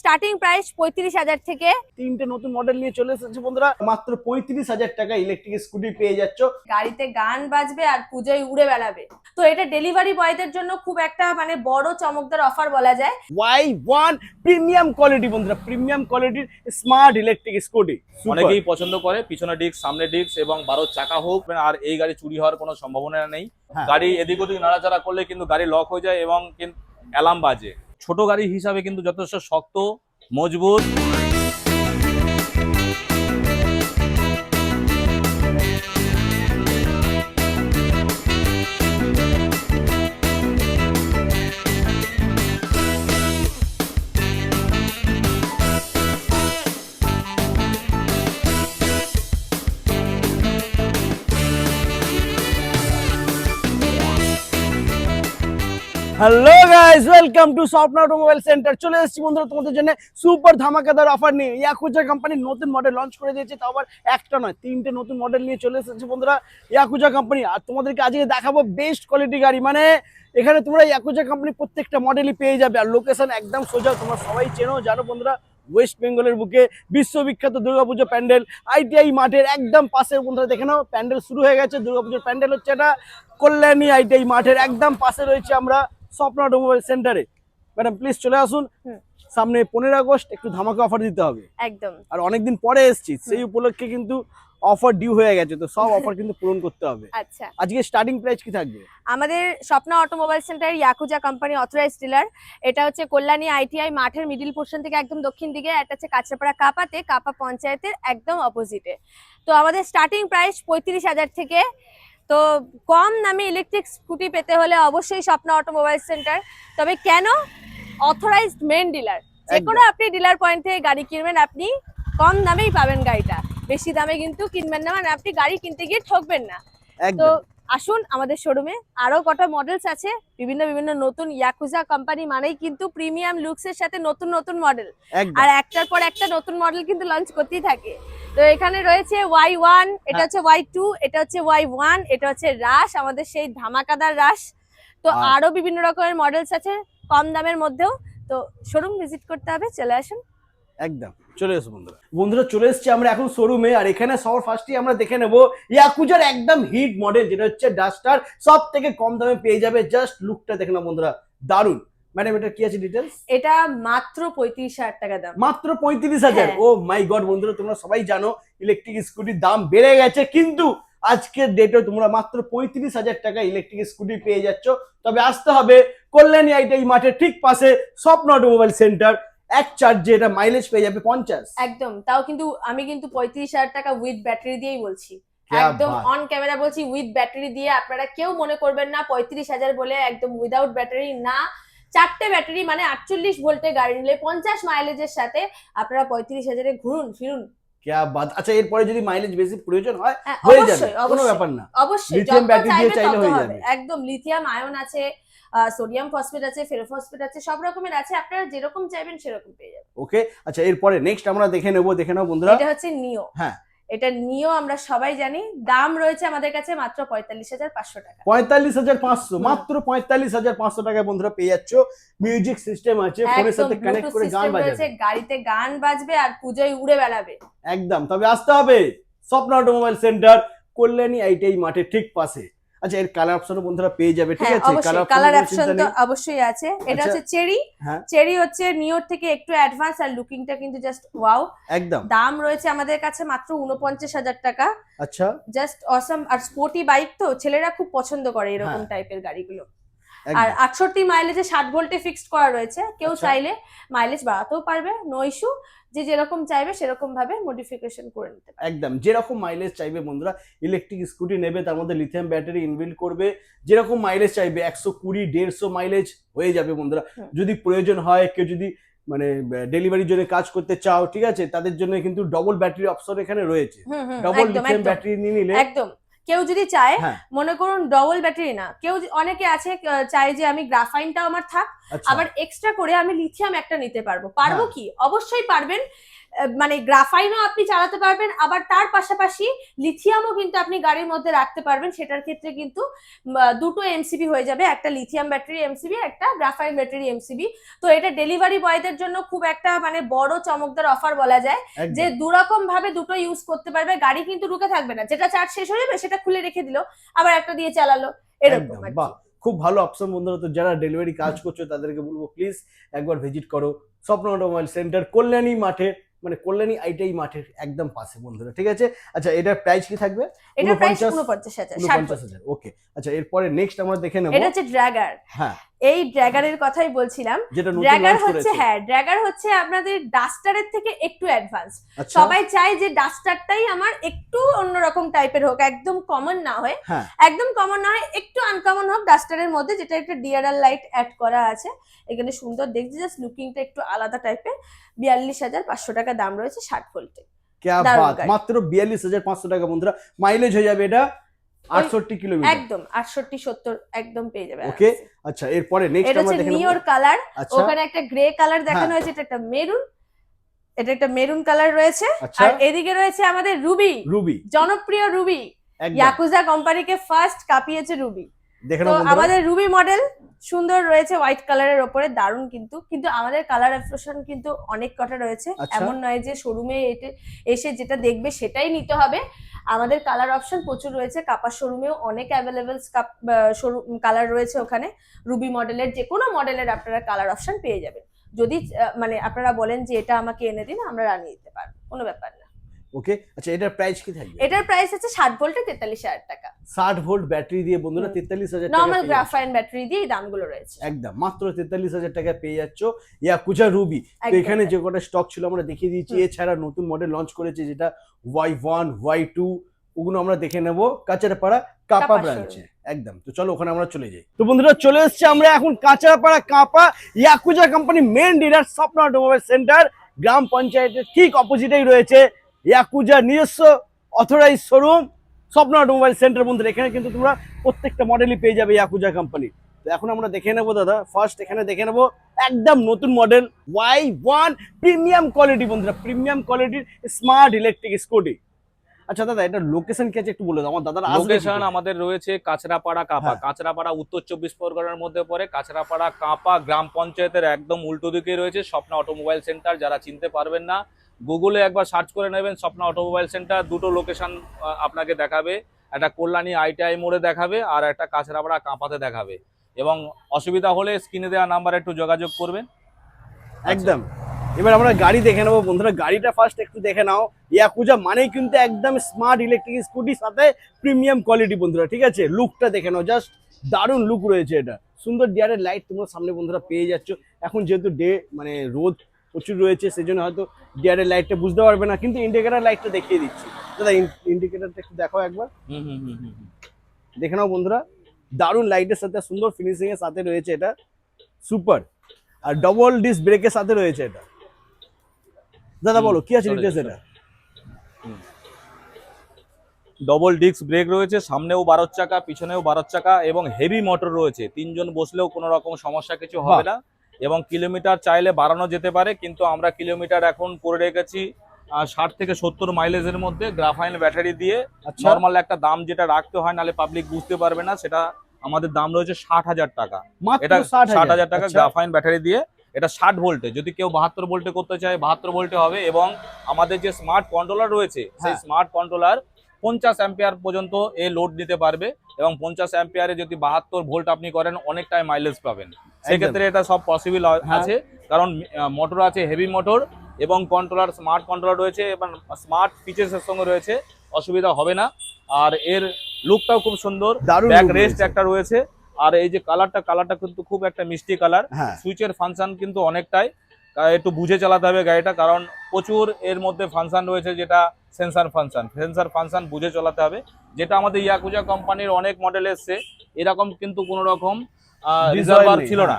Starting price 35,000 থেকে। তিনটে নতুন মডেল নিয়ে চলে এসেছে বন্ধুরা, মাত্র 35,000 টাকা ইলেকট্রিক স্কুটি পেয়ে যাচ্ছ। গাড়িতে গান বাজবে আর পুজোয় উড়ে বেড়াবে। তো এটা ডেলিভারি বয়দের জন্য খুব একটা বড় চমকদার অফার বলা যায়। Y1 প্রিমিয়াম কোয়ালিটি বন্ধুরা, প্রিমিয়াম কোয়ালিটির স্মার্ট ইলেকট্রিক স্কুটি অনেকেই পছন্দ করে পিছনে ডিস্ক সামনে ডিস্ক এবং 12 চাকা হোক, আর এই গাড়ি চুরি হওয়ার কোনো সম্ভাবনা নেই। গাড়ি এদিক ওদিক নাড়াচাড়া করলে কিন্তু গাড়ি লক হয়ে যায় এবং কিন্তু অ্যালার্ম বাজে। ছোট গাড়ি হিসাবে কিন্তু যথেষ্ট শক্ত মজবুত। হ্যালো গাইস, ওয়েলকাম টু স্বপ্ন অটোমোবাইল সেন্টার। চলে এসেছি বন্ধুরা তোমাদের জন্য সুপার ধামাকাদার অফার নিয়ে। ইয়াকুজা কোম্পানির নতুন মডেল লঞ্চ করে দিয়েছে, তাও আবার একটা নয় তিনটে নতুন মডেল নিয়ে চলে এসেছে বন্ধুরা ইয়াকুজা কোম্পানি। আর তোমাদেরকে আজকে দেখাবো বেস্ট কোয়ালিটি গাড়ি, এখানে তোমরা ইয়াকুজা কোম্পানি প্রত্যেকটা মডেলই পেয়ে যাবে। আর লোকেশন একদম সোজা, তোমরা সবাই চেনো জানো বন্ধুরা, ওয়েস্ট বেঙ্গলের বুকে বিশ্ববিখ্যাত দুর্গাপুজো প্যান্ডেল আইটিআই মাঠের একদম পাশে। বন্ধুরা দেখে নাও, প্যান্ডেল শুরু হয়ে গেছে। দুর্গাপুজোর প্যান্ডেল হচ্ছে এটা কল্যাণী আইটিআই মাঠের একদম পাশে রয়েছে আমরা স্বপ্ন অটোমোবাইল সেন্টারে। ম্যাডাম প্লিজ চলে আসুন। সামনে 15 আগস্ট একটু ধামাকা অফার দিতে হবে একদম। আর অনেকদিন পরে এসেছি, সেই উপলক্ষে কিন্তু অফার ডিউ হয়ে গেছে, তো সব অফার কিন্তু পূরণ করতে হবে। আচ্ছা, আজকে স্টার্টিং প্রাইস কি থাকবে? আমাদের স্বপ্ন automobile centre yakuza company authorised dealer. এটা হচ্ছে কল্যাণী আইটিআই মাঠের মিডিল পোর্শন থেকে একদম দক্ষিণ দিকে। এটা হচ্ছে কাঁচরাপাড়া কাপাতে, কাপা পঞ্চায়েতের একদম অপোজিটে। তো আমাদের স্টার্টিং প্রাইস 35,000 থেকে। তো কম দামে ইলেকট্রিক স্কুটি পেতে হলে অবশ্যই স্বপ্ন অটোমোবাইল সেন্টার। তবে কেন? Authorized main dealer. যে কোনো আপনি ডিলার পয়েন্ট থেকে গাড়ি কিনবেন, আপনি কম দামেই পাবেন গাড়িটা, বেশি দামে কিন্তু কিনবেন না, আপনি গাড়ি কিনতে গিয়ে ঠকবেন না। তো আসুন আমাদের শোরুমে, আরো কটা মডেলস আছে, বিভিন্ন বিভিন্ন নতুন। ইয়াকুজা কোম্পানি মানেই কিন্তু প্রিমিয়াম লুকস এর সাথে নতুন নতুন মডেল, আর একটার পর একটা নতুন মডেল কিন্তু লঞ্চ করতেই থাকে। তো এখানে রয়েছে Y1, এটা হচ্ছে Y2, এটা হচ্ছে Y1, এটা হচ্ছে রাশ, আমাদের সেই ধামাকাদার রাশ। তো আরো বিভিন্ন রকমের মডেলস আছে কম দামের মধ্যেও। তো শোরুম ভিজিট করতে হবে, চলে আসুন। একদম চলে এসো বন্ধুরা চলে এসেছি আমরা এখন শোরুমে। আর এখানে সবার ফার্স্টই আমরা দেখে নেবো ইয়াকুজার একদম হিট মডেল, যেটা হচ্ছে ডাস্টার। সব থেকে কম দামে পেয়ে যাবে। জাস্ট লুকটা দেখে নাও বন্ধুরা, দারুন। ম্যাডাম এটা কি আছে ডিটেলস? এটা মাত্র 35,000 টাকা দাম। মাত্র 35,000? ও মাই গড বন্ধুরা, তোমরা সবাই জানো ইলেকট্রিক স্কুটির দাম বেড়ে গেছে, কিন্তু আজকের ডেটে তোমরা মাত্র 35,000 টাকা ইলেকট্রিক স্কুটি পেয়ে যাচ্ছ। তবে আসতে হবে কল্যাণী আইটিআই মাঠের ঠিক পাশে স্বপ্ন অটোমোবাইল সেন্টার। এক চার্জে এটা মাইলেজ পেয়ে যাবে 50। একদম, তাও কিন্তু আমি কিন্তু 35,000 টাকা উইথ ব্যাটারি দিয়েই বলছি, একদম অন ক্যামেরা বলছি, উইথ ব্যাটারি দিয়ে। আপনারা কেউ মনে করবেন না 35,000 বলে একদম উইদাউট ব্যাটারি না। 4টে ব্যাটারি 48 ভোল্টের গাড়ি নিলে 50 মাইলেজের সাথে আপনারা 35,000-এ ঘুরুন ফিরুন। क्या बात। আচ্ছা, এরপরে যদি মাইলেজ বেশি প্রয়োজন হয় হয়ে যাবে, কোনো ব্যাপার না। অবশ্যই লিথিয়াম ব্যাটারি দিয়ে চাইলে হয়ে যাবে। একদম লিথিয়াম আয়ন আছে, সোডিয়াম ফসফেট আছে, ফেরোফসফেট আছে, সব রকমের আছে। আপনারা যেরকম চাইবেন সেরকম পেয়ে যাবেন। ওকে, আচ্ছা এরপরে নেক্সট আমরা দেখে নাও বন্ধুরা। এটা হচ্ছে নিও। হ্যাঁ, এটা নিও আমরা সবাই জানি। দাম রয়েছে আমাদের কাছে মাত্র 45,500 টাকা। 45,500, মাত্র 45,500 টাকায় বন্ধুরা পেয়ে যাচ্ছ। মিউজিক সিস্টেম আছে, ফোনের সাথে কানেক্ট করে গান বাজাবে, গাড়িতে গান বাজবে আর পুজোয় উড়ে বেড়াবে। একদম। তবে আসতে হবে স্বপ্ন অটোমোবাইল সেন্টার, কল্যাণী আইটিআই মাঠের ঠিক পাশে। আচ্ছা, এর কালার অপশনও বন্ধুরা পেয়ে যাবে, ঠিক আছে? কালার অপশন তো অবশ্যই আছে। এটা হচ্ছে চেরি। চেরি হচ্ছে নিওর থেকে একটু অ্যাডভান্স, আর লুকিংটা কিন্তু জাস্ট ওয়াও একদম। দাম রয়েছে আমাদের কাছে মাত্র 49,000 টাকা। আচ্ছা, জাস্ট অসাম। আর স্পোর্টি বাইক তো ছেলেরা খুব পছন্দ করে এরকম টাইপের গাড়িগুলো। আর 68 মাইলেজে 60 ভোল্টে ফিক্সড করা রয়েছে। কেউ চাইলে মাইলেজ বাড়াতেও পারবে, নো ইস্যু। যে যেরকম চাইবে সেরকম ভাবে মডিফিকেশন করে নিতে পারবে। একদম যেরকম মাইলেজ চাইবে বন্ধুরা। ইলেকট্রিক স্কুটি নেবে, তার মধ্যে লিথিয়াম ব্যাটারি ইনবিল্ড করবে। যেরকম মাইলেজ চাইবে 120, 150 মাইলেজ হয়ে যাবে বন্ধুরা। যদি প্রয়োজন হয়, কেউ যদি ডেলিভারির জন্য কাজ করতে চাও, ঠিক আছে, তাদের জন্য কিন্তু ডবল ব্যাটারি অপশন এখানে রয়েছে। ডবল লিথিয়াম ব্যাটারি নিয়ে নিলে একদম। কেউ যদি চায়, মনে করুন ডবল ব্যাটারি না, কেউ অনেকে আছে চায় যে আমি গ্রাফাইনটাও আমার থাক, আবার এক্সট্রা করে আমি লিথিয়াম একটা নিতে পারবো। কি? অবশ্যই পারবেন। মানে গ্রাফাইনও আপনি চালাতে পারবেন, আবার তার পাশাপাশি লিথিয়ামও কিন্তু আপনি গাড়ির মধ্যে রাখতে পারবেন। সেটার ক্ষেত্রে কিন্তু দুটো এমসিবি হয়ে যাবে, একটা লিথিয়াম ব্যাটারি এমসিবি, একটা গ্রাফাইন ব্যাটারি এমসিবি। তো এটা ডেলিভারি বয়দের জন্য খুব একটা মানে বড় চমকদার অফার বলা যায়, যে দুরকম ভাবে দুটো ইউজ করতে পারবে। গাড়ি কিন্তু রুকে থাকবে না, যেটা চার্জ শেষ হয়ে যাবে সেটা খুলে রেখে দিল, আবার একটা দিয়ে চালালো, এরকম আর কি। বাহ, খুব ভালো অপশন বন্ধুরা। তো যারা ডেলিভারি কাজ করছো তাদেরকে বলবো প্লিজ একবার ভিজিট করো স্বপ্ন অটোমোবাইল সেন্টার, কল্যাণী মাঠে, মানে কল্যাণী আইটিআই মাঠের একদম পাশে বন্ধুরা, ঠিক আছে। আচ্ছা, এটার প্রাইস কি থাকবে? এটার প্রাইস 49,000। 49,000, ওকে। আচ্ছা, এরপরে নেক্সট আমরা দেখে নেব, এটা হচ্ছে ড্র্যাগার। হ্যাঁ, এই ড্র্যাগারের কথাই বলছিলাম। যেটা নতুন ড্র্যাগার লঞ্চ হচ্ছে, করেছে। হ্যাঁ ড্র্যাগার হচ্ছে আপনাদের ডাস্টারের থেকে একটু অ্যাডভান্স। আচ্ছা, সবাই চায় যে ডাস্টারটাই আমার একটু অন্যরকম টাইপের হোক, একদম কমন না হয়, হ্যাঁ, একদম কমন না হয়, একটু আনকমন হোক ডাস্টারের মধ্যে, যেটা একটা ডিআরএল লাইট অ্যাড করা আছে এখানে, সুন্দর দেখছি, জাস্ট লুকিংটা একটু আলাদা টাইপের। 42,500 টাকা দাম রয়েছে 60 ভোল্টে। क्या बात, মাত্র 42,500 টাকা বন্ধুরা। মাইলেজ হয়ে যাবে এটা 68 কিলোমিটার, একদম 68-70 একদম পেয়ে যাবে। ওকে। আচ্ছা, এরপরে নেক্সট আমরা দেখে নেব, নিওর কালার। আচ্ছা, ওখানে একটা গ্রে কালার দেখানো হয়েছে, এটা একটা মেরুন, এটা একটা মেরুন কালার রয়েছে। আচ্ছা, আর এদিকে রয়েছে আমাদের রুবি, রুবি, জনপ্রিয় রুবি। ইয়াকুজা কোম্পানিকে ফার্স্ট কাঁপিয়েছে রুবি। দেখে তো নাও বন্ধুরা, আমাদের রুবি মডেল সুন্দর রয়েছে হোয়াইট কালারের ওপরে, দারুন। কিন্তু আমাদের কালার অপশন কিন্তু অনেক কটা রয়েছে, আচ্ছা, এমন নয় যে শোরুমে এসে যেটা দেখবে সেটাই নিতে হবে। আমাদের কালার অপশন প্রচুর রয়েছে, কাপার শোরুমেও অনেক অ্যাভেলেবেল কালার রয়েছে। ওখানে রুবি মডেলের যে কোনো মডেলের আপনারা কালার অপশন পেয়ে যাবেন। যদি মানে আপনারা বলেন যে এটা আমাকে এনে দিন, আমরা আনিয়ে দিতে পারবো, কোনো ব্যাপার না, ওকে। আচ্ছা, এটার প্রাইস কি থাকবে? এটার প্রাইস আছে 60 ভোল্টে 43,000 টাকা। 60 ভোল্ট ব্যাটারি দিয়ে বন্ধুরা 43,000 টাকা, নরমাল গ্রাফাইন ব্যাটারি দিয়ে এই দামগুলো রয়েছে। একদম মাত্র 43,000 টাকা পেয়ে যাচ্ছ ইয়াকুজা রুবি। তো এখানে যে কটা স্টক ছিল আমরা দেখিয়ে দিয়েছি, এছাড়া নতুন মডেল লঞ্চ করেছে যেটা Y1 Y2, ওগুলো আমরা দেখে নেব কাঁচরাপাড়া কাপা ব্রাঞ্চে, একদম। তো চলো ওখানে আমরা চলে যাই। তো বন্ধুরা, চলে এসেছি আমরা এখন কাঁচরাপাড়া কাপা ইয়াকুজা কোম্পানি মেন ডিলার স্বপ্ন অটোমোবাইল সেন্টার, গ্রাম পঞ্চায়েতের ঠিক অপোজিটেই রয়েছে ইয়াকুজা নিজস্ব অথরাইজ শোরুম স্বপ্ন অটোমোবাইল সেন্টার। বন্ধুরা, এখানে কিন্তু তোমরা প্রত্যেকটা মডেলই পেয়ে যাবে ইয়াকুজা কোম্পানি। তো এখন আমরা দেখে নেবো দাদা, ফার্স্ট এখানে দেখে নেবো একদম নতুন মডেল Y1 প্রিমিয়াম কোয়ালিটি বন্ধুরা, প্রিমিয়াম কোয়ালিটির স্মার্ট ইলেকট্রিক স্কুটি। আচ্ছা দাদা, এটা লোকেশন কি আছে একটু বলে দাও, আমার দাদারা আসবে। লোকেশন আমাদের রয়েছে কাঁচরাপাড়া কাপা, হ্যাঁ। কাঁচরাপাড়া উত্তর 24 পরগনার মধ্যে পড়ে। কাঁচরাপাড়া কাপা গ্রাম পঞ্চায়েতের একদম উল্টো দিকে রয়েছে স্বপ্ন অটোমোবাইল সেন্টার। যারা চিনতে পারবেন না, গুগলে একবার সার্চ করে নেবেন স্বপ্ন অটোমোবাইল সেন্টার। দুটো লোকেশন আপনাকে দেখাবে, একটা কল্যাণী আইটিআই মোড়ে দেখাবে, আর একটা কাঁচরাপাড়া কাপাতে দেখাবে। এবং অসুবিধা হলে স্ক্রিনে দেওয়া নাম্বারে একটু যোগাযোগ করবেন। একদম। এবার আমরা গাড়ি দেখে নেবো বন্ধুরা, গাড়িটা ফার্স্ট একটু দেখে নাও। ইয়াকুজা মানেই কিন্তু একদম স্মার্ট ইলেকট্রিক স্কুটির সাথে প্রিমিয়াম কোয়ালিটি বন্ধুরা, ঠিক আছে। লুকটা দেখে নাও, জাস্ট দারুণ লুক রয়েছে এটা। সুন্দর ডিআরের লাইট তোমরা সামনে বন্ধুরা পেয়ে যাচ্ছ। এখন যেহেতু মানে রোদ প্রচুর রয়েছে, সেই জন্য হয়তো ডিআরের লাইটটা বুঝতে পারবে না, কিন্তু ইন্ডিকেটার লাইটটা দেখিয়ে দিচ্ছি দাদা। ইন্ডিকেটারটা একটু দেখাও একবার, দেখে নাও বন্ধুরা, দারুণ লাইটের সাথে, সুন্দর ফিনিশিং এর সাথে রয়েছে এটা, সুপার। আর ডবল ডিস্ক ব্রেকের সাথে রয়েছে এটা। দাদা বলো কি আছে ডিটেইলস এটা? ডবল ডিস্ক ব্রেক রয়েছে, সামনেও 12 চাকা, পিছনেও 12 চাকা, এবং হেভি মোটর রয়েছে। তিনজন বসলেও কোনো রকম সমস্যা কিছু হবে না। এবং কিলোমিটার চাইলে বাড়ানো যেতে পারে, কিন্তু আমরা কিলোমিটার এখন করে রেখেছি 60 থেকে 70 মাইলেজের মধ্যে। গ্রাফাইন ব্যাটারি দিয়ে নর্মাল একটা দাম যেটা রাখতে হয়, নালে পাবলিক বুঝতে পারবে না, সেটা আমাদের দাম রয়েছে 60,000 টাকা। এটা 60,000 টাকা গ্রাফাইন ব্যাটারি দিয়ে। এটা 60 ভোল্টে, যদি কেউ 72 ভোল্টে করতে চায় 72 ভোল্টে হবে। এবং আমাদের যে স্মার্ট কন্ট্রোলার রয়েছে, সেই স্মার্ট কন্ট্রোলার 50 অ্যাম্পিয়ার পর্যন্ত এ লোড নিতে পারবে। এবং 50 অ্যাম্পিয়ারে যদি 72 ভোল্ট আপনি করেন, অনেকটাই মাইলেজ পাবেন। সেক্ষেত্রে এটা সব পসিবল আছে, কারণ মোটর আছে হেভি মোটর, এবং কন্ট্রোলার স্মার্ট কন্ট্রোলার রয়েছে, এবং স্মার্ট ফিচার্সের সঙ্গে রয়েছে, অসুবিধা হবে না। আর এর লুকটাও খুব সুন্দর, ব্যাক রেস্ট একটা রয়েছে। আর এই যে কালারটা কিন্তু খুব একটা মিষ্টি কালার। সুইচের ফাংশন কিন্তু অনেকটাই একটু বুঝে চালাতে হবে গাড়িটা, কারণ প্রচুর এর মধ্যে ফাংশন রয়েছে, যেটা সেন্সার ফাংশন বুঝে চালাতে হবে। যেটা আমাদের ইয়াকুজা কোম্পানির অনেক মডেল এসছে, এরকম কিন্তু কোনো রকম রিজার্ভার ছিল না।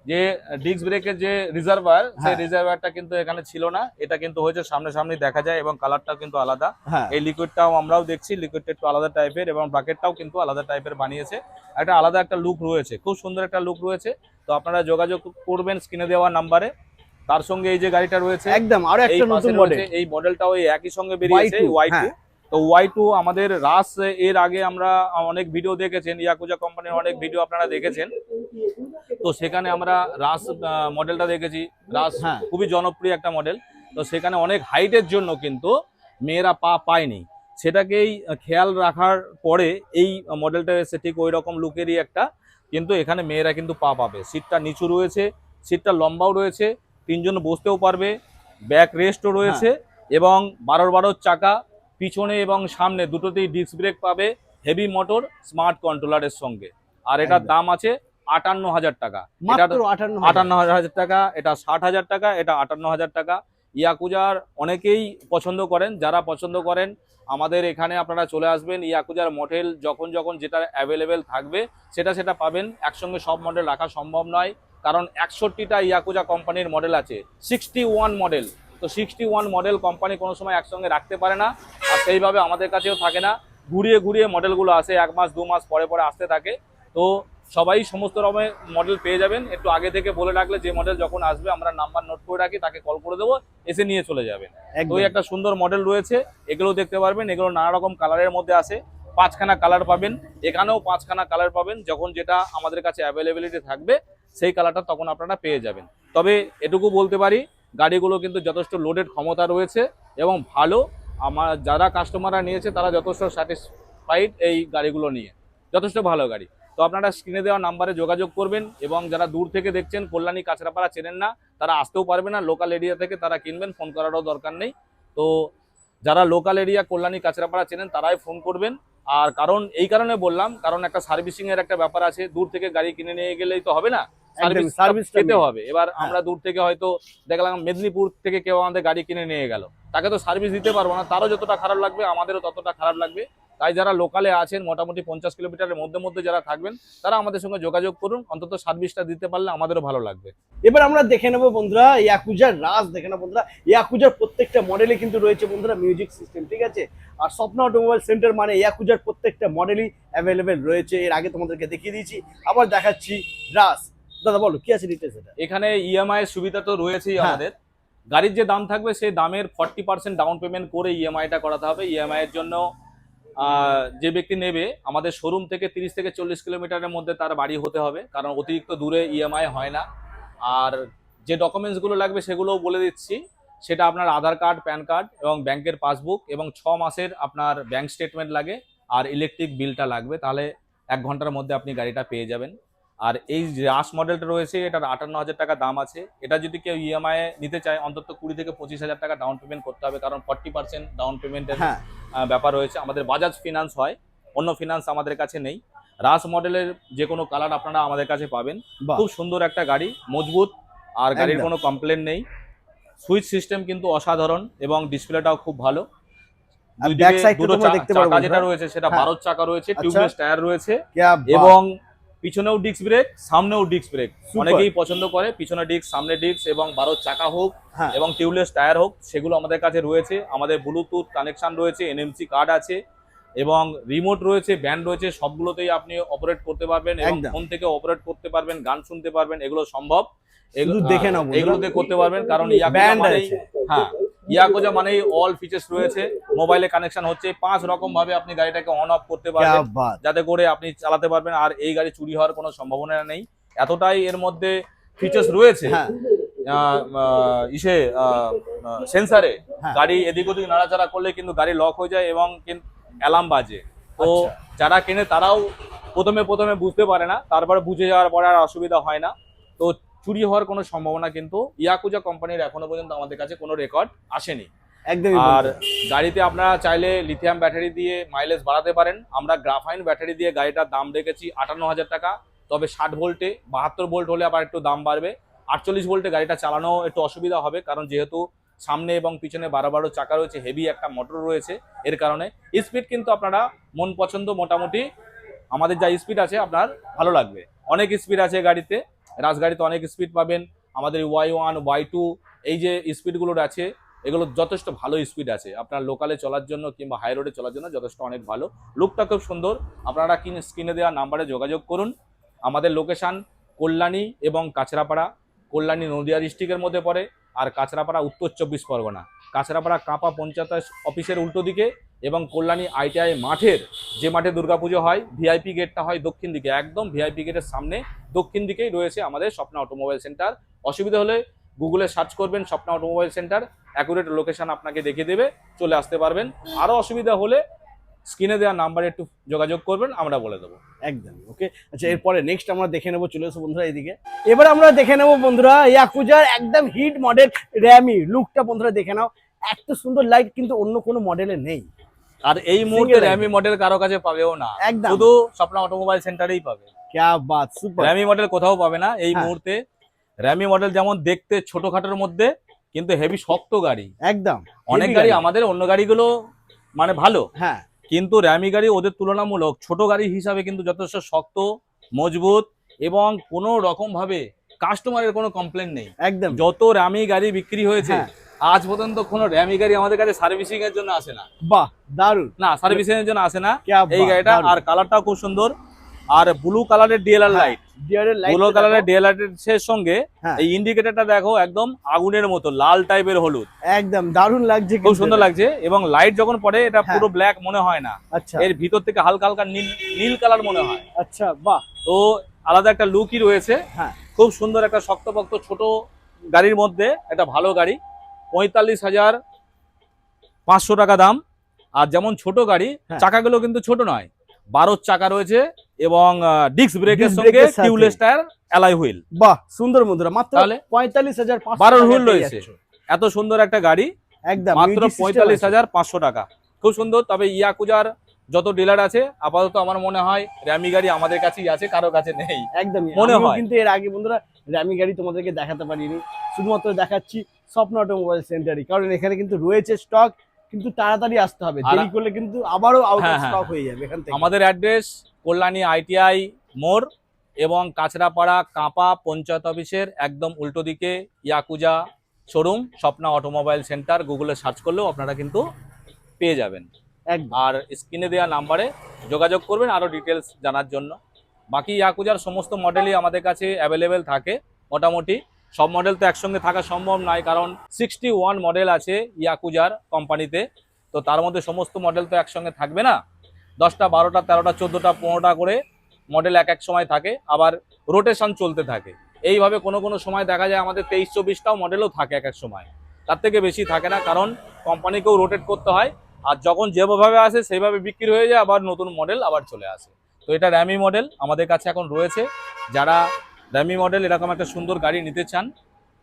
যে ডিস্ক ব্রেকের যে রিজার্ভার, সেই রিজার্ভারটা কিন্তু এখানে ছিল না। এটা কিন্তু হয়েছে সামনে দেখা যায়, এবং কালারটাও কিন্তু আলাদা। এই লিকুইডটাও আমরাও দেখছি, লিকুইডটা একটু আলাদা টাইপের, এবং বাকেটটাও কিন্তু আলাদা টাইপের বানিয়েছে। একটা আলাদা একটা লুক রয়েছে, খুব সুন্দর একটা লুক রয়েছে। তো আপনারা যোগাযোগ করবেন স্ক্রিনে দেওয়া নাম্বারে। তার সঙ্গে এই যে গাড়িটা রয়েছে একদম আরো এই একটা পাশে নতুন রয়েছে, মডেল এই মডেলটাও এই একই সঙ্গে বেরিয়েছে Y2, Y2। হ্যাঁ। তো Y2 আমাদের রাস, এর আগে আমরা অনেক ভিডিও দেখেছেন, ইয়াকুজা কোম্পানির অনেক ভিডিও আপনারা দেখেছেন। তো সেখানে আমরা রাস মডেলটা দেখেছি। রাস হ্যাঁ। খুবই জনপ্রিয় একটা মডেল। তো সেখানে অনেক হাইটের জন্য কিন্তু মেয়েরা পা পায়নি, সেটাকেই খেয়াল রাখার পরে এই মডেলটা এসে ঠিক ওই রকম লুকেরই একটা, কিন্তু এখানে মেয়েরা কিন্তু পা পাবে। সিটটা নিচু রয়েছে, সিটটা লম্বাও রয়েছে, তিনজন বসতেও পারবে, ব্যাক রেস্টও রয়েছে এবং 12 চাকা, পিছনে এবং সামনে দুটোতেই ডিস্ক ব্রেক পাবে, হেভি মোটর, স্মার্ট কন্ট্রোলারের সঙ্গে। আর এটার একদম। দাম আছে 58,000 টাকা। এটা মাত্র 58,000 58,000 টাকা, এটা 60,000 টাকা, এটা 58,000 টাকা। ইয়াকুজার অনেকেই পছন্দ করেন, যারা পছন্দ করেন আমাদের এখানে আপনারা চলে আসবেন। ইয়াকুজার মডেল যখন যখন যেটা অ্যাভেলেবেল থাকবে সেটা পাবেন। একসঙ্গে সব মডেল রাখা সম্ভব নয়, কারণ 61টা ইয়াকুজা কোম্পানির মডেল আছে, 61 মডেল। তো 61 মডেল কোম্পানি কোনো সময় একসঙ্গে রাখতে পারে না, আর সেইভাবে আমাদের কাছেও থাকে না। ঘুরিয়ে ঘুরিয়ে মডেলগুলো আসে, 1 মাস 2 মাস পরে পরে আসতে থাকে। তো সবাই সমস্ত রকমের মডেল পেয়ে যাবেন। একটু আগে থেকে বলে রাখলে যে মডেল যখন আসবে আমরা নাম্বার নোট করে রাখি, তাকে কল করে দেবো, এসে নিয়ে চলে যাবেন। তো এই একটা সুন্দর মডেল রয়েছে, এগুলো দেখতে পারবেন। এগুলো নানা রকম কালারের মধ্যে আসে, 5খানা কালার পাবেন, এখানেও 5খানা কালার পাবেন। যখন যেটা আমাদের কাছে অ্যাভেলেবিলিটি থাকবে সেই কালারটা তখন আপনারা পেয়ে যাবেন। তবে এটুকু বলতে পারি, গাড়িগুলো কিন্তু যথেষ্ট লোডেড ক্ষমতা রয়েছে এবং ভালো। আমার যারা কাস্টমাররা নিয়েছে তারা যথেষ্ট স্যাটিসফাইড এই গাড়িগুলো নিয়ে, যথেষ্ট ভালো গাড়ি। তো আপনারা স্ক্রিনে দেওয়া নাম্বারে যোগাযোগ করবেন, এবং যারা দূর থেকে দেখছেন, কল্যাণী কাঁচরাপাড়া চেনেন না, তারা আসতেও পারবে না। লোকাল এরিয়া থেকে তারা কিনবেন, ফোন করারও দরকার নেই। তো যারা লোকাল এরিয়া কল্যাণী কাঁচরাপাড়া চেনেন তারাই ফোন করবেন। আর কারণ এই কারণে বললাম, কারণ একটা সার্ভিসিং এর একটা ব্যাপার আছে। দূর থেকে গাড়ি কিনে নিয়ে গেলেই তো হবে না, সার্ভিস পেতে হবে। এবার আমরা দূর থেকে হয়তো দেখলাম মেদিনীপুর থেকে কেউ আমাদের গাড়ি কিনে নিয়ে গেল, তাকে তো সার্ভিস দিতে পারবো না, তারও যতটা খারাপ লাগবে আমাদেরও ততটা খারাপ লাগবে। তাই যারা লোকালে আছেন, মোটামুটি 50 কিলোমিটারের মধ্যে যারা থাকবেন, তারা আমাদের সঙ্গে যোগাযোগ করুন। অন্তত সার্ভিসটা দিতে পারলে আমাদেরও ভালো লাগবে। এবার আমরা দেখে নেবো বন্ধুরা ইয়াকুজার রাজ দেখে নেবো বন্ধুরা। ইয়াকুজার প্রত্যেকটা মডেলে কিন্তু রয়েছে বন্ধুরা মিউজিক সিস্টেম, ঠিক আছে। আর স্বপ্ন অটোমোবাইল সেন্টার মানে ইয়াকুজার প্রত্যেকটা মডেলই অ্যাভেলেবেল রয়েছে। এর আগে তোমাদেরকে দেখিয়ে দিয়েছি, আবার দেখাচ্ছি রাজ। দাদা বলো কি আছে ডিটেলস এটা? এখানে ইএমআই এর সুবিধা তো রয়েছেই আমাদের। গাড়ির যে দাম থাকবে সেই দামের 40% ডাউন পেমেন্ট করে ইএমআইটা করাতে হবে। ইএমআই এর জন্য যে ব্যক্তি নেবে, আমাদের শোরুম থেকে 30 থেকে 40 কিলোমিটারের মধ্যে তার বাড়ি হতে হবে, কারণ অতিরিক্ত দূরে ইএমআই হয় না। আর যে ডকুমেন্টসগুলো লাগবে সেগুলোও বলে দিচ্ছি। সেটা আপনার আধার কার্ড, প্যান কার্ড এবং ব্যাংকের পাসবুক এবং 6 মাসের আপনার ব্যাংক স্টেটমেন্ট লাগে, আর ইলেকট্রিক বিলটা লাগবে। তাহলে 1 ঘন্টার মধ্যে আপনি গাড়িটা পেয়ে যাবেন। আর এই যে রাশ মডেলটা রয়েছে, এটার 58,000 টাকা দাম আছে। এটা যদি কেউ ইএমআই নিতে চায়, অন্তত 20 থেকে 25,000 টাকা ডাউন পেমেন্ট করতে হবে, কারণ 40% ডাউন পেমেন্টের ব্যাপার রয়েছে। আমাদের বাজাজ ফিনান্স হয়, অন্য ফিনান্স আমাদের কাছে নেই। রাশ মডেলের যে কোনো কালার আপনারা আমাদের কাছে পাবেন। খুব সুন্দর একটা গাড়ি, মজবুত, আর গাড়ির কোনো কমপ্লেন নেই। সুইচ সিস্টেম কিন্তু অসাধারণ এবং ডিসপ্লেটাও খুব ভালো। দুটো চাকা যেটা রয়েছে সেটা 12 চাকা রয়েছে, টিউবলেস টায়ার রয়েছে এবং পিছনেও ডিস্ক ব্রেক, সামনেও ডিস্ক ব্রেক। অনেকেই পছন্দ করে পিছনে ডিস্ক, সামনে ডিস্ক, এবং 12 চাকা হোক এবং টিউবলেস টায়ার হোক, সেগুলো আমাদের কাছে রয়েছে। আমাদের ব্লুটুথ কানেকশন রয়েছে, এনএমসি কার্ড আছে এবং রিমোট রয়েছে, ব্যান্ড রয়েছে। সবগুলোতেই আপনি অপারেট করতে পারবেন এবং ফোন থেকে অপারেট করতে পারবেন, গান শুনতে পারবেন। এগুলো সম্ভব, এগুলো দেখে নাও, এগুলোতে করতে পারবেন। কারণ ইয়াকুজা মানেই অল ফিচার্স রয়েছে। মোবাইলে কানেকশন হচ্ছে, 5 রকম ভাবে আপনি গাড়িটাকে অন অফ করতে পারবেন, যাতে করে আপনি চালাতে পারবেন। আর এই গাড়ি চুরি হওয়ার কোনো সম্ভাবনা নেই, এতটাই এর মধ্যে ফিচার্স রয়েছে। সেন্সারে গাড়ি এদিক ওদিক নাড়াচাড়া করলে কিন্তু গাড়ি লক হয়ে যায় এবং অ্যালার্ম বাজে। তো যারা কেনে তারাও প্রথমে বুঝতে পারে না, তারপরে বুঝে যাওয়ার পরে আর অসুবিধা হয় না। তো চুরি হওয়ার কোনো সম্ভাবনা কিন্তু ইয়াকুজা কোম্পানির এখনো পর্যন্ত আমাদের কাছে কোনো রেকর্ড আসেনি। আর গাড়িতে আপনারা চাইলে লিথিয়াম ব্যাটারি দিয়ে মাইলেজ বাড়াতে পারেন। আমরা গ্রাফাইন ব্যাটারি দিয়ে গাড়িটার দাম রেখেছি 58,000 টাকা। তবে 60 ভোল্টে, 72 ভোল্ট হলে আবার একটু দাম বাড়বে। 48 ভোল্টে গাড়িটা চালানো একটু অসুবিধা হবে, কারণ যেহেতু সামনে এবং পিছনে 12 চাকা রয়েছে, হেভি একটা মোটর রয়েছে, এর কারণে। স্পিড কিন্তু আপনারা মন পছন্দ, মোটামুটি আমাদের যা স্পিড আছে আপনার ভালো লাগবে। অনেক স্পিড আছে গাড়িতে, রাজগাড়িতে অনেক স্পিড পাবেন। আমাদের Y1, Y2 এই যে স্পিডগুলো আছে, এগুলো যথেষ্ট ভালো স্পিড আছে। আপনার লোকালে চলার জন্য কিংবা হাই রোডে চলার জন্য যথেষ্ট অনেক ভালো। লুকটা খুব সুন্দর। আপনারা স্ক্রিনে দেওয়া নাম্বারে যোগাযোগ করুন। আমাদের লোকেশান কল্যাণী এবং কাঁচরাপাড়া, কল্যাণী নদিয়া ডিস্ট্রিক্টের মধ্যে পড়ে, আর কাঁচরাপাড়া উত্তর 24 পরগনা। কাঁচরাপাড়া কাপা পঞ্চায়েত অফিসের উল্টো দিকে এবং কল্যাণী আইটিআই মাঠের, যে মাঠে দুর্গাপুজো হয়, ভিআইপি গেটটা হয় দক্ষিণ দিকে, একদম ভিআইপি গেটের সামনে দক্ষিণ দিকেই রয়েছে আমাদের স্বপ্না অটোমোবাইল সেন্টার। অসুবিধা হলে গুগলে সার্চ করবেন Swapna automobile centre, accurate location আপনাকে দেখিয়ে দেবে, চলে আসতে পারবেন। আরও অসুবিধা হলে স্ক্রিনে দেওয়া নাম্বারে একটু যোগাযোগ করবেন, আমরা বলে দেবো। একদম ওকে। আচ্ছা, এরপরে নেক্সট আমরা দেখে নেবো, চলে এসো বন্ধুরা এইদিকে। এবার আমরা দেখে নেবো বন্ধুরা ইয়াকুজার একদম হিট মডেল র্যামি লুকটা। বন্ধুরা দেখে নাও, এত সুন্দর লাইট কিন্তু অন্য কোনো মডেলে নেই। আর এই মুহূর্তে Single র্যামি মডেল কারো কাছে পাবেও না, একদম। শুধু স্বপ্না অটোমোবাইল সেন্টারেই পাবে। ক্যা বাত, সুপার। র্যামি মডেল কোথাও পাবে না এই হ্যাঁ। মুহূর্তে। র্যামি মডেল যেমন দেখতে ছোটখাটোর মধ্যে, কিন্তু হেভি শক্ত গাড়ি। একদম অনেক heavy গাড়ি আমাদের অন্য গাড়িগুলো মানে ভালো, হ্যাঁ কিন্তু র্যামি গাড়ি ওদের তুলনামূলক ছোট গাড়ি হিসাবে কিন্তু যথেষ্ট শক্ত, মজবুত, এবং কোনো রকম ভাবে কাস্টমারের কোনো কমপ্লেন নেই। একদম। যত র্যামি গাড়ি বিক্রি হয়েছে হ্যাঁ। আজ পর্যন্ত কোনো র্যামি গাড়ি আমাদের কাছে সার্ভিসিং এর জন্য আসে না। বাহ, দারুন। না, সার্ভিসিং এর জন্য আসে না ক্যা এই বাত, গাড়িটা। দারুন। আর কালারটাও খুব সুন্দর, আর ব্লু কালারের ডিএলআর লাইট, ডিয়ারের লাইট, ব্লু কালারের ডিএলআর এর সঙ্গে হ্যাঁ। এই ইন্ডিকেটরটা দেখো একদম আগুনের মতো লাল টাইপের হলুদ, একদম দারুন লাগছে, খুব সুন্দর লাগছে। এবং লাইট যখন পড়ে এটা হ্যাঁ। পুরো ব্ল্যাক মনে হয় না, আচ্ছা এর ভিতর থেকে হালকা হালকা নীল নীল কালার মনে হয়। আচ্ছা, বাহ, তো আলাদা একটা লুকই রয়েছে। হ্যাঁ। খুব সুন্দর একটা শক্তপোক্ত ছোট গাড়ির মধ্যে একটা ভালো গাড়ি। 45,500 টাকা দাম। আর যেমন ছোট গাড়ি, হ্যাঁ। চাকাগুলো কিন্তু ছোট নয়, 12 চাকা রয়েছে এবং ডিস্ক ব্রেকের Disc সঙ্গে brake এর সাথে। Tubeless tyre, alloy wheel. বাহ, সুন্দর বন্ধুরা। মাত্র তাহলে 45,500 12 টাকায় হুইল পেয়ে রয়েছে। যাচ্ছ। এত সুন্দর একটা গাড়ি একদম মাত্র music system আছে। 45,500 টাকা, খুব সুন্দর। তবে ইয়াকুজার যত ডিলার আছে আপাতত আমার মনে হয় র্যামি গাড়ি আমাদের কাছেই আছে, কারো কাছে নেই। একদমই মনে আমিও হয়। কিন্তু এর আগে বন্ধুরা র্যামি গাড়ি তোমাদেরকে দেখাতে পারিনি, শুধুমাত্র দেখাচ্ছি স্বপ্ন অটোমোবাইল সেন্টারই, কারণ এখানে কিন্তু রয়েছে স্টক, কিন্তু তাড়াতাড়ি আসতে হবে, আর- দেরি করলে কিন্তু আবারও আউট অফ হ্যাঁ, হ্যাঁ, স্টক হয়ে যাবে এখান থেকে। আমাদের অ্যাড্রেস কল্যাণী আইটিআই মোড় এবং কাঁচরাপাড়া কাঁপা পঞ্চায়েত অফিসের একদম উল্টো দিকে yakuza showroom, Swapna automobile centre. গুগলে সার্চ করলেও আপনারা কিন্তু পেয়ে যাবেন। একদম আর স্ক্রিনে দেওয়া নাম্বারে যোগাযোগ করবেন আরও ডিটেলস জানার জন্য। বাকি ইয়াকুজার সমস্ত মডেলই আমাদের কাছে অ্যাভেলেবেল থাকে মোটামুটি। সব মডেল তো একসঙ্গে থাকা সম্ভব নয়, কারণ 61 মডেল আছে ইয়াকুজার কোম্পানিতে, তো তার মধ্যে সমস্ত মডেল তো একসঙ্গে থাকবে না। 10টা 12টা 13টা 14টা 15টা করে মডেল এক এক সময় থাকে, আবার রোটেশন চলতে থাকে। এইভাবে কোনো কোনো সময় দেখা যায় আমাদের 23-24টাও মডেলও থাকে এক এক সময়, তার থেকে বেশি থাকে না, কারণ কোম্পানিকেও রোটেট করতে হয়। আর যখন যেভাবে আসে সেইভাবে বিক্রি হয়ে যায়, আবার নতুন মডেল আবার চলে আসে। তো এটা র্যামি মডেল আমাদের কাছে এখন রয়েছে। যারা র্যামি মডেল এরকম একটা সুন্দর গাড়ি নিতে চান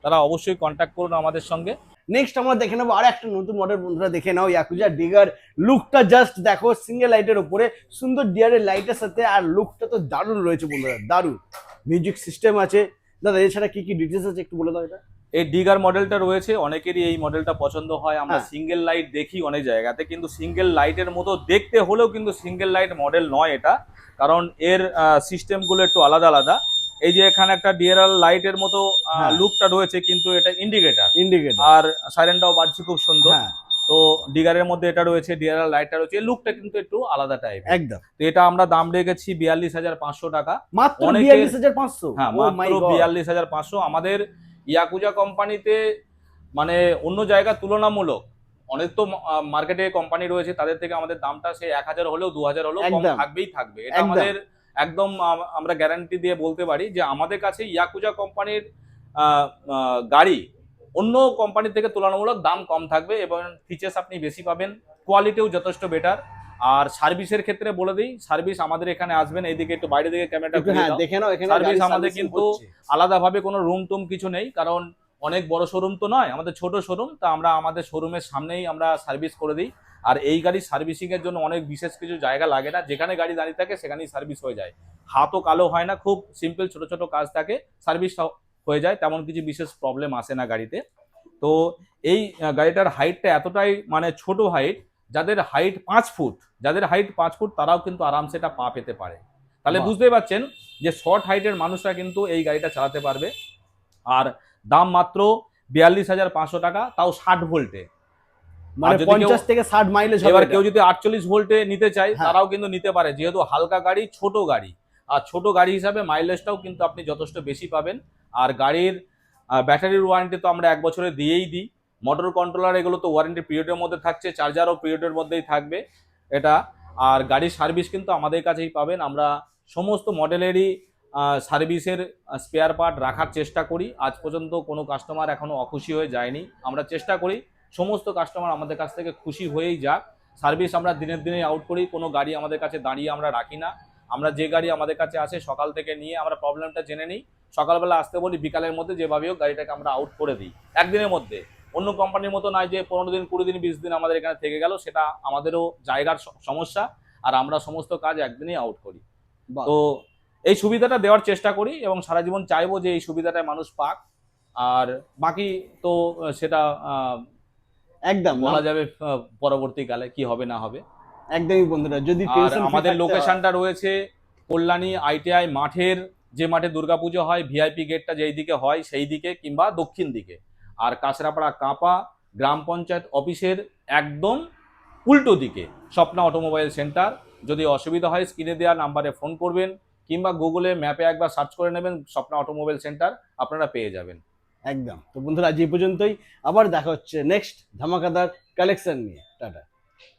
তারা অবশ্যই কন্ট্যাক্ট করুন আমাদের সঙ্গে। নেক্সট আমরা দেখে নেবো আর একটা নতুন মডেল। বন্ধুরা দেখে নাও ইয়াকুজা ডিগার লুকটা, জাস্ট দেখো, সিঙ্গেল লাইটের উপরে সুন্দর ডিয়ারের লাইটের সাথে, আর লুকটা তো দারুণ রয়েছে বন্ধুরা, দারুণ। মিউজিক সিস্টেম আছে দাদা, এছাড়া কি কি ডিটেলস আছে একটু বলে দাও এটা। এই ডিগার মডেলটা রয়েছে, অনেকেরই এই মডেলটা পছন্দ হয়। আমরা হ্যাঁ। সিঙ্গেল লাইট দেখি অনেক জায়গাতে, কিন্তু সিঙ্গেল লাইটের মতো দেখতে হলেও কিন্তু সিঙ্গেল লাইট মডেল নয় এটা, কারণ এর সিস্টেমগুলো একটু আলাদা আলাদা। এই যে এখানে একটা ডিআরএল লাইটের মতো হ্যাঁ। লুকটা রয়েছে, কিন্তু এটা ইন্ডিকেটর, ইন্ডিকেটর, আর সাইরেনটাও বাজছে খুব সুন্দর। হ্যাঁ তো ডিগারের মধ্যে এটা রয়েছে, ডিআরএল লাইটটা রয়েছে, এই লুকটা কিন্তু একটু আলাদা টাইপ। একদম। তো এটা আমরা দাম রেখেছি 42,500 টাকা। মাত্র অনেকে- 42,500। হ্যাঁ, মাত্র 42,500। আমাদের ইয়াকুজা কোম্পানিতে মানে অন্য জায়গা তুলনামূলক অনেক তো মার্কেটে কোম্পানি রয়েছে, তাদের থেকে আমাদের দামটা সেই 1,000 হলেও 2,000 হলেও কম একদম। থাকবেই থাকবে। এটা একদম। আমাদের একদম আমরা গ্যারান্টি দিয়ে বলতে পারি যে আমাদের কাছে ইয়াকুজা কোম্পানির গাড়ি অন্য কোম্পানি থেকে তুলনামূলক দাম কম থাকবে এবং ফিচার্স আপনি বেশি পাবেন, কোয়ালিটিও যথেষ্ট বেটার। আর সার্ভিসের ক্ষেত্রে বলে দিই, সার্ভিস আমাদের এখানে আসবেন, এইদিকে একটু বাইরে দিকে ক্যামেরাটা হ্যাঁ দেখে নাও, এখানে সার্ভিস গাড়ি আমাদের servicing কিন্তু হচ্ছে। আলাদাভাবে কোনো রুম টুম কিছু নেই, কারণ অনেক বড় শোরুম তো নয়, আমাদের ছোট শোরুম। তা আমরা আমাদের শোরুমের সামনেই আমরা সার্ভিস করে দিই। আর এই গাড়ির সার্ভিসিং এর জন্য অনেক বিশেষ কিছু জায়গা লাগে না, যেখানে গাড়ি দাঁড়িয়ে থাকে সেখানেই সার্ভিস হয়ে যায়। হাতও কালো হয় না, খুব সিম্পল ছোট ছোট কাজ থাকে, সার্ভিস হয়ে যায়, তেমন কিছু বিশেষ প্রবলেম আসে না গাড়িতে। তো এই গাড়িটার হাইটটা এতটাই মানে ছোট হাইট, যাদের হাইট 5 ফুট, তারাও কিন্তু আরামসে এটা পা পেতে পারে। তাহলে বাহ। বুঝতেই পারছেন যে শর্ট হাইটের মানুষরা কিন্তু এই গাড়িটা চালাতে পারবে। আর দাম মাত্র 42,500 টাকা, তাও 60 ভোল্টে। মানে আর যদি কেউ- 50 থেকে 60 মাইলেজ হবে এবার এটা। কেউ যদি 48 ভোল্টে নিতে চায় হ্যাঁ। তারাও কিন্তু নিতে পারে, যেহেতু হালকা গাড়ি, ছোট গাড়ি। আর ছোট গাড়ি হিসাবে মাইলেজটাও কিন্তু আপনি যথেষ্ট বেশি পাবেন। আর গাড়ির ব্যাটারির ওয়ারেন্টি তো আমরা 1 বছরে দিয়েই দিই। মোটর কন্ট্রোলার এগুলো তো ওয়ারেন্টি পিরিয়ডের মধ্যে থাকছে, চার্জারও পিরিয়ডের মধ্যেই থাকবে এটা। আর গাড়ির সার্ভিস কিন্তু আমাদের কাছেই পাবেন। আমরা সমস্ত মডেলেরই সার্ভিসের স্পেয়ার পার্ট রাখার চেষ্টা করি। আজ পর্যন্ত কোনো কাস্টমার এখনো অখুশি হয়ে যায়নি। আমরা চেষ্টা করি সমস্ত কাস্টমার আমাদের কাছ থেকে খুশি হয়েই যাক। সার্ভিস আমরা দিনের দিনে আউট করি, কোনো গাড়ি আমাদের কাছে দাঁড়িয়ে আমরা রাখি না। আমরা যে গাড়ি আমাদের কাছে আসে সকাল থেকে নিয়ে আমরা প্রবলেমটা জেনে নিই, সকালবেলা আসতে বলি, বিকালের মধ্যে যেভাবে হোক গাড়িটাকে আমরা আউট করে দিই একদিনের মধ্যে। অন্য কোম্পানির মতো নয় যে 15 দিন 20 দিন 20 দিন আমাদের এখানে থেকে গেল, সেটা আমাদেরও জায়গার সমস্যা। আর আমরা সমস্ত কাজ একদিনেই আউট করি। বাহ। তো এই সুবিধাটা দেওয়ার চেষ্টা করি এবং সারা জীবন চাইবো যে এই সুবিধাটা মানুষ পাক। আর বাকি তো সেটা একদম বলা যাবে পরবর্তীকালে কি হবে না হবে। একদমই বন্ধুরা, যদি আর tension free আমাদের থাকতে হয়- লোকেশনটা রয়েছে কল্যাণী আইটিআই মাঠের, যে মাঠে দুর্গাপুজো হয়, ভিআইপি গেটটা যেই দিকে হয় সেই দিকে কিংবা দক্ষিণ দিকে। আর কাঁচরাপাড়া কাঁপা গ্রাম পঞ্চায়েত অফিসের একদম উল্টো দিকে স্বপ্না অটোমোবাইল সেন্টার। যদি অসুবিধা হয় স্ক্রিনে দেওয়া নাম্বারে ফোন করবেন কিংবা গুগলে ম্যাপে একবার সার্চ করে নেবেন স্বপ্না অটোমোবাইল সেন্টার, আপনারা পেয়ে যাবেন। একদম। তো বন্ধুরা আজ এই পর্যন্তই, আবার দেখা হচ্ছে নেক্সট ধামাকাদার কালেকশন নিয়ে। টাটা।